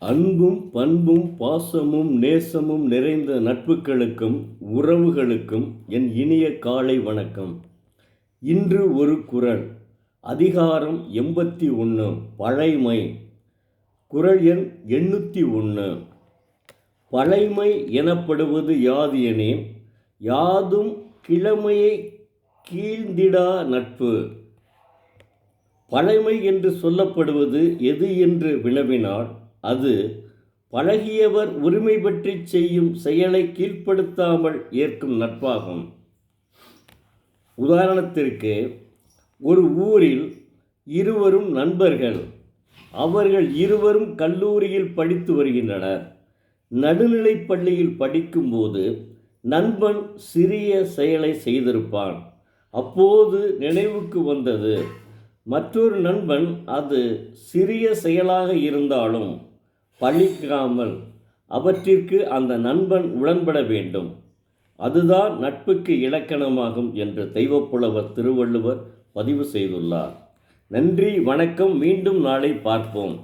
அன்பும் பண்பும் பாசமும் நேசமும் நிறைந்த நட்புகளுக்கும் உறவுகளுக்கும் என் இனிய காலை வணக்கம். இன்று ஒரு குறள். அதிகாரம் 81. பழைமை. குறள் எண் 801. பழைமை எனப்படுவது யாது எனின், யாதும் கிழமையை கீழ்ந்திடா நட்பு. பழைமை என்று சொல்லப்படுவது எது என்று வினவினால், அது பழகியவர் உரிமை பற்றி செய்யும் செயலை கீழ்ப்படுத்தாமல் ஏற்கும் நட்பாகும். உதாரணத்திற்கு, ஒரு ஊரில் இருவரும் நண்பர்கள். அவர்கள் இருவரும் கல்லூரியில் படித்து வருகின்றனர். நடுநிலைப் பள்ளியில் படிக்கும்போது நண்பன் சிறிய செயலை செய்திருப்பான். அப்போது நினைவுக்கு வந்தது, மற்றொரு நண்பன் அது சிறிய செயலாக இருந்தாலும் பழிக்காமல் அவற்றிற்கு அந்த நண்பன் உடன்பட வேண்டும். அதுதான் நட்புக்கு இலக்கணமாகும் என்று தெய்வப்புலவர் திருவள்ளுவர் பதிவு செய்துள்ளார். நன்றி, வணக்கம். மீண்டும் நாளை பார்ப்போம்.